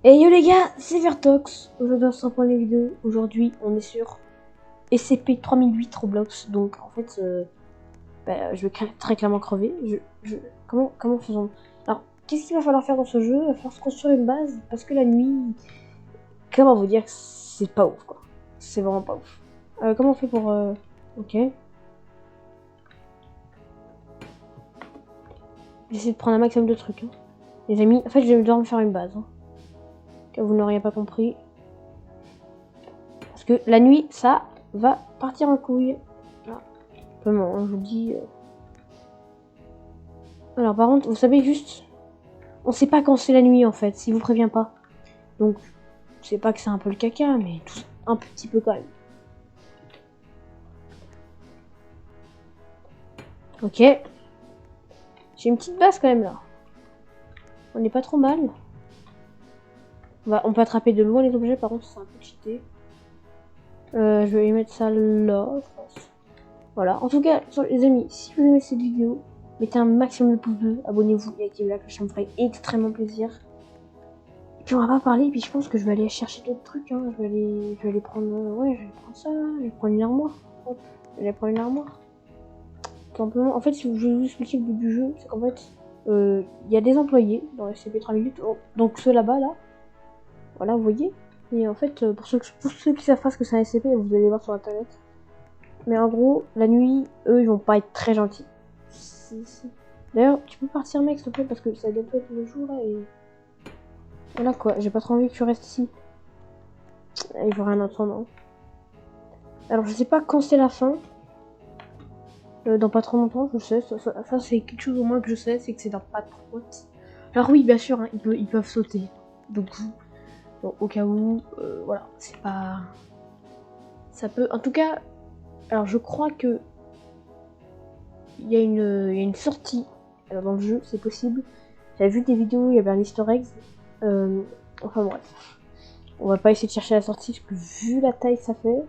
Et yo les gars, c'est Vertox. Aujourd'hui on se reprend les vidéos. Aujourd'hui on est sur SCP 3008 Roblox. Donc en fait, je vais très clairement crever. Comment faisons. Alors, qu'est-ce qu'il va falloir faire dans ce jeu? Il va falloir se construire une base. Parce que la nuit, comment vous dire que c'est pas ouf quoi. C'est vraiment pas ouf. Comment on fait pour... Ok. J'essaie de prendre un maximum de trucs. Hein. Les amis, en fait je vais devoir me faire une base. Hein. Que vous n'auriez pas compris. Parce que la nuit, ça va partir en couille. Là, simplement, hein, je vous dis. Alors par contre, vous savez juste, on sait pas quand c'est la nuit en fait, si vous prévient pas. Donc, je sais pas que c'est un peu le caca, mais tout un petit peu quand même. Ok. J'ai une petite base quand même là. On n'est pas trop mal. On peut attraper de loin les objets, par contre c'est un peu cheaté. Je vais mettre ça là, je pense. Voilà. En tout cas, les amis, si vous aimez cette vidéo, mettez un maximum de pouces bleus, abonnez-vous et activez la cloche, ça me ferait extrêmement plaisir. Et puis on va pas parler, puis je pense que je vais aller chercher d'autres trucs. Hein. Je vais aller prendre, ouais, je vais prendre ça, je vais prendre une armoire. Hop, je vais prendre une armoire. Tout simplement. En fait, si je vous explique le but du jeu, c'est qu'en fait, il y a des employés dans SCP 3008, donc ceux là-bas, là. Voilà, vous voyez. Et en fait, pour ceux qui savent pas ce que c'est un SCP, vous allez voir sur internet. Mais en gros, la nuit, eux, ils vont pas être très gentils. D'ailleurs, tu peux partir, mec, s'il te plaît, parce que ça va bientôt être le jour, là, et... Voilà, quoi. J'ai pas trop envie que tu restes ici. Et j'aurai un attendant. Alors, je sais pas quand c'est la fin. Dans pas trop longtemps, je sais. Ça c'est quelque chose au moins que je sais, c'est que c'est dans pas trop... Alors oui, bien sûr, hein, ils peuvent sauter. Donc, bon, au cas où, voilà, c'est pas... Ça peut... En tout cas... Alors, je crois que... Il y a une sortie dans le jeu, c'est possible. J'avais vu des vidéos, il y avait un easter egg. Enfin bref. On va pas essayer de chercher la sortie, parce que vu la taille que ça fait...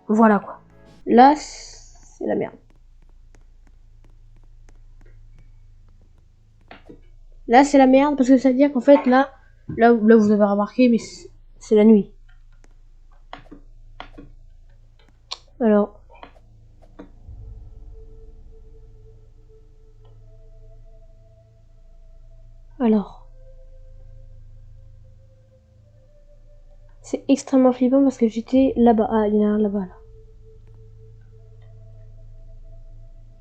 Voilà quoi. Là, c'est la merde. Là, c'est la merde, parce que ça veut dire qu'en fait, là vous avez remarqué, mais c'est la nuit. Alors... C'est extrêmement flippant parce que j'étais là-bas. Ah, il y en a un là-bas, là.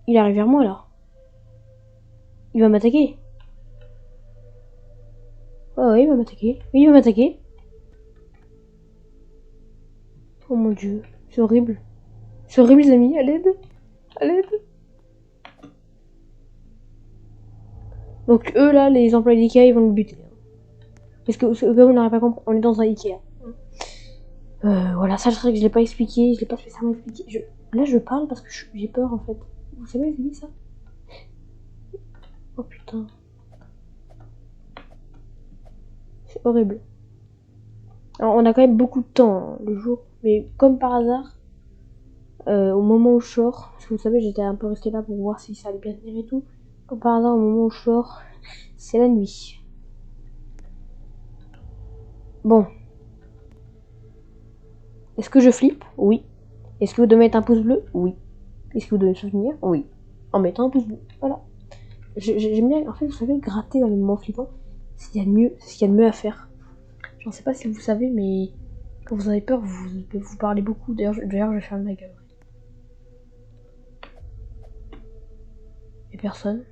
Il arrive vers moi, là. Il va m'attaquer. Oh, oui, il va m'attaquer. Oui, il va m'attaquer. Oh mon dieu. C'est horrible. C'est horrible, les amis. À l'aide. À l'aide. Donc, eux, là, les employés d'Ikea, ils vont nous buter. Parce que, au cas où on n'aurait pas compris, on est dans un Ikea. Voilà, ça, je sais que je l'ai pas expliqué. Je l'ai pas spécialement expliqué. Là, je parle parce que j'ai peur, en fait. Vous savez, les amis, ça? Oh putain. C'est horrible. Alors, on a quand même beaucoup de temps, hein, le jour. Mais comme par hasard, au moment où je sors, parce que vous savez, j'étais un peu resté là pour voir si ça allait bien tenir et tout. Comme par hasard, au moment où je sors, c'est la nuit. Bon. Est-ce que je flippe? Oui. Est-ce que vous devez mettre un pouce bleu? Oui. Est-ce que vous devez me soutenir? Oui. En mettant un pouce bleu. Voilà. J'aime bien, en fait, vous savez, gratter dans les moments flippants. C'est ce qu'il y a de mieux à faire. Je ne sais pas si vous savez, mais quand vous avez peur, vous parlez beaucoup. D'ailleurs, je vais fermer ma gueule. Et personne.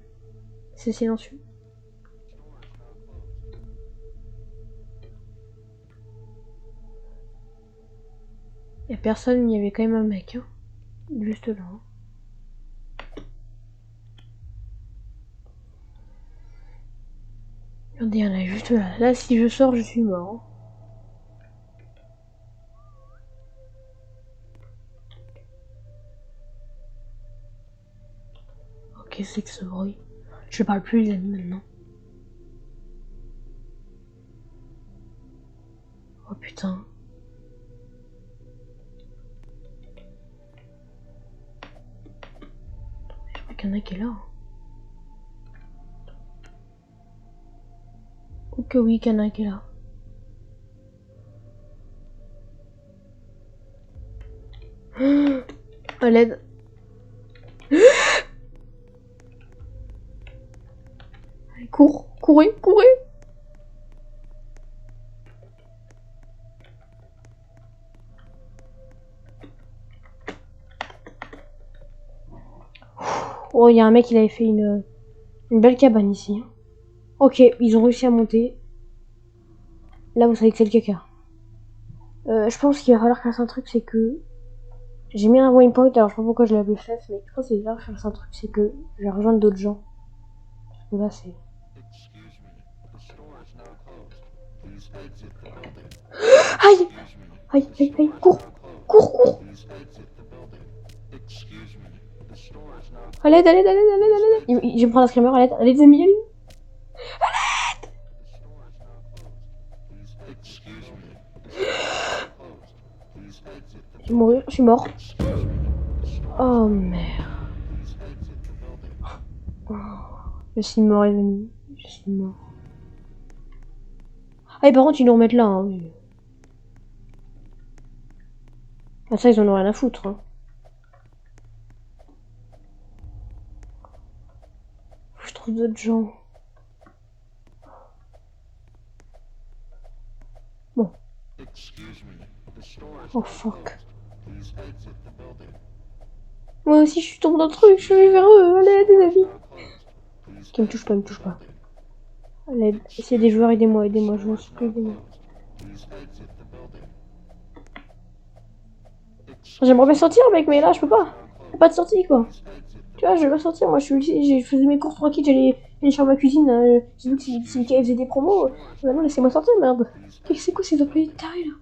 C'est silencieux. Y'a personne, mais il y avait quand même un mec, hein. Juste là. Hein. Regardez, il y en a juste là. Là, si je sors, je suis mort. Oh, qu'est-ce que c'est que ce bruit? Je parle plus, les amis, maintenant. Oh putain. Je crois qu'il y en a qui est là. Oh que oui, Kana qui est là. À l'aide. Allez, courez. Oh, il y a un mec, il avait fait une belle cabane ici. Ok, ils ont réussi à monter. Là, vous savez que c'est le caca. Je pense qu'il va falloir faire un truc, c'est que... J'ai mis un waypoint, alors je sais pas pourquoi je l'ai appelé chef, mais je pense qu'il va falloir faire un truc, c'est que je vais rejoindre d'autres gens. Parce que là, c'est... Aïe, cours. À l'aide. Je vais me prendre un screamer, à l'aide, les amis, je suis mort. Oh merde. Je suis mort, les amis. Je suis mort. Ah, et par contre, ils nous remettent là. Hein. Ah, ça, ils en ont rien à foutre. Hein. Faut que je trouve d'autres gens. Bon. Oh fuck. Moi aussi, je suis tombée dans le truc. Je vais vers eux. Allez, des amis. Qui me touche pas. Allez, s'il y a des joueurs, aidez-moi. Je m'en suis plus, aidez-moi. J'aimerais bien sortir, mec, mais là, je peux pas. Y a pas de sortie, quoi. Tu vois, je vais pas sortir. Moi, je faisais mes courses tranquilles. J'allais sur ma cuisine. J'ai vu que c'est KF faisait des promos. Maintenant, laissez-moi sortir, merde. C'est quoi ces employés de tarés, là?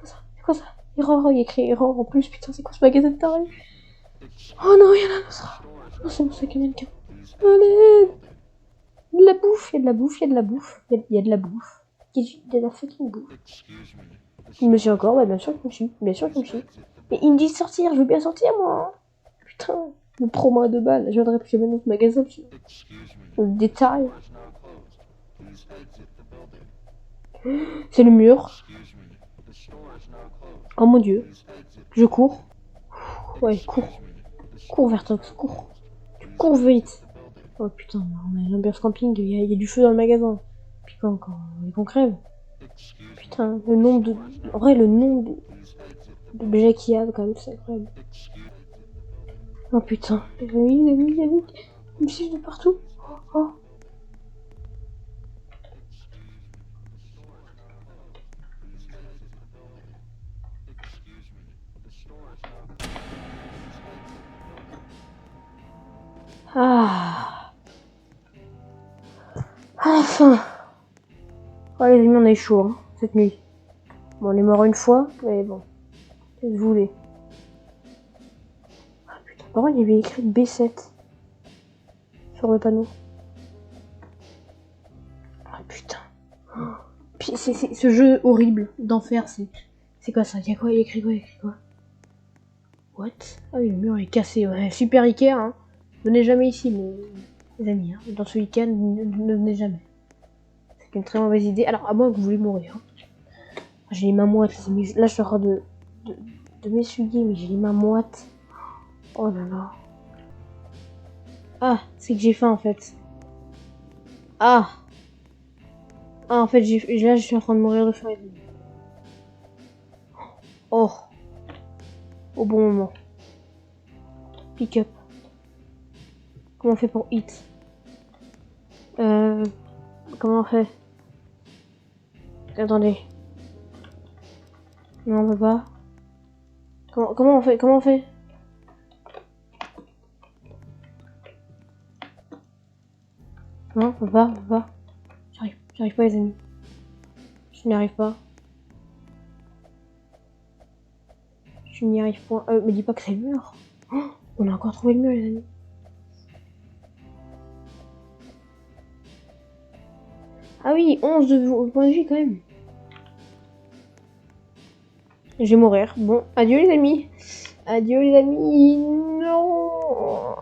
C'est quoi ça? Erreur, il y a écrit erreur en plus. Putain, c'est quoi ce magasin de tarés? Oh non, il y en a un autre. Oh, c'est mon sac à mannequin. Allez! Il y a de la bouffe. Il y a de la bouffe. Il y a de la fucking bouffe. Il me suit encore, bah bien sûr qu'il me suit. Mais il me dit de sortir, je veux bien sortir moi. Putain, le promo à 2 balles, je viendrai plus jamais dans ce magasin. Le détail. C'est le mur. Oh mon dieu. Je cours. Ouais, cours. Cours Vertox, cours. Tu cours vite. Oh putain, on a l'ambiance camping, il y a du feu dans le magasin. Puis quand on crève. Putain, le nombre de... En vrai, le nombre d'objets qu'il y a, quand même, c'est incroyable. Oh putain, les amis, ils me suivent de partout. Oh. Ah. Enfin. Oh les amis, on a eu chaud, hein, cette nuit. Bon, on est mort une fois, mais bon. Qu'est-ce que vous voulez? Ah putain, par contre, il y avait écrit B7 sur le panneau. Ah putain. Puis c'est ce jeu horrible d'enfer, c'est quoi ça? Il y a écrit quoi? What? Ah oui, le mur est cassé, ouais. Super Ikea, hein. Venez jamais ici, les amis, hein. Dans ce week-end, ne venez jamais. C'est une très mauvaise idée. Alors, à moins que vous voulez mourir. Hein. J'ai les mains moites, les amis. Là, je suis en train de m'essuyer, mais j'ai les mains moites. Oh là là. Ah, c'est que j'ai faim, en fait. Ah, en fait, là, je suis en train de mourir de faim, les amis. Oh. Au bon moment. Pick up. Comment on fait pour hit? Comment on fait? Attendez. Non, on peut pas. Comment on fait? Non, on peut pas. J'arrive pas, les amis. Je n'y arrive pas. Je n'y arrive pas. Me dis pas que c'est le mur. Oh, on a encore trouvé le mur, les amis. Ah oui, 11 de points de vie quand même. Je vais mourir. Bon, adieu les amis. Non.